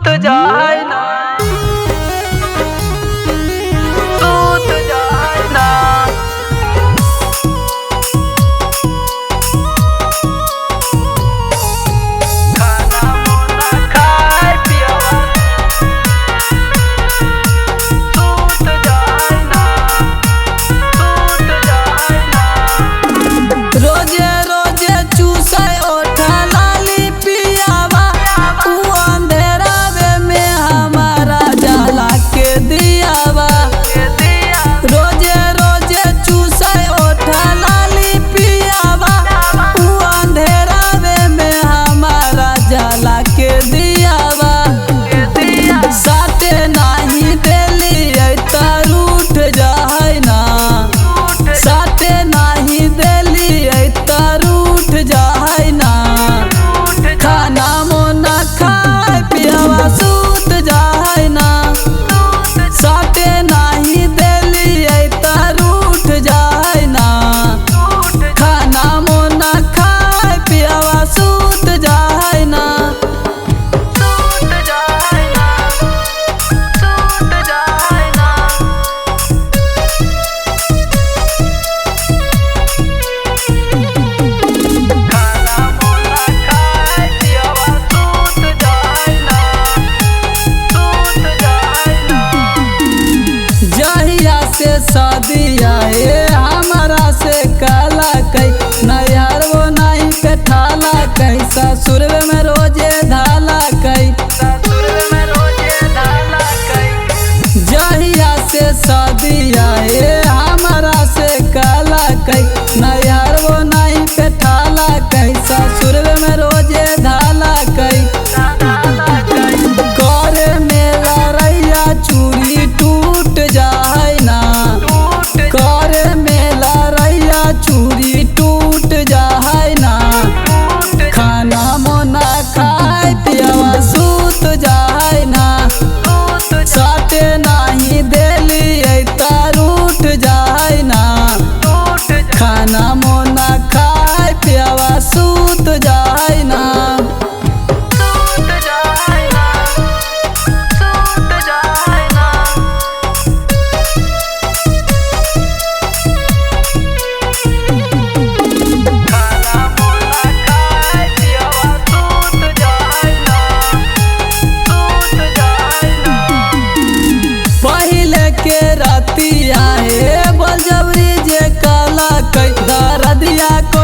सूत जाए ना, सूत जाए ना। खाना मुना खाए पियवा सूत जाए ना, सूत जाए ना। रोजे रोजे चूसे ओठा लाली पियावा ऊ अंधेरावे में हमारा जाला के दियावा। रोजे रोजे चूसे ओठा लाली पियावा ऊ अंधेरावे में हमारा जाला के दियावा। साथे नाही देली ऐता रूठ जाए ना, साथे नाही देली ऐता रूठ जाए ना। खाना मोना खाए पियावा सूत जाए ना, साथे नाही देली ऐता रूठ जाए ना। खाना मोना खाए पियावा सूत जाए ना। सूत जाए ना, सूत जाए ना। खाना मुना खाए पियवा सूत जाए ना, सूत जाए ना। जहिया से शादी आए हमारा से काला कई नैहर वो नहीं पे ठाला कई ससुर में रोजे धाला कई। ससुर में रोजे डाला कई। जहिया से शादी आए हमारा से काला कई नैहर वो नहीं पे ठाला कई ससुर में रोजे धाला कई। डाला कई। करे मेरा रैया चूड़ी टूट जाए ना, करे मेला रैया चूड़ी टूट जाए ना। खाना मोना खाए पियवा सूत जाए ना, साथे नाही देली ऐता रूठ जाए ना। खाना मोना खाए पियवा सूत जाए ना। सूत जाए ना, सूत जाए ना। खाना मुना खाए पियवा सूत जाए ना, सूत जाए ना। पहले के रातिया हे बलजबरी जे काला कई दरदिया को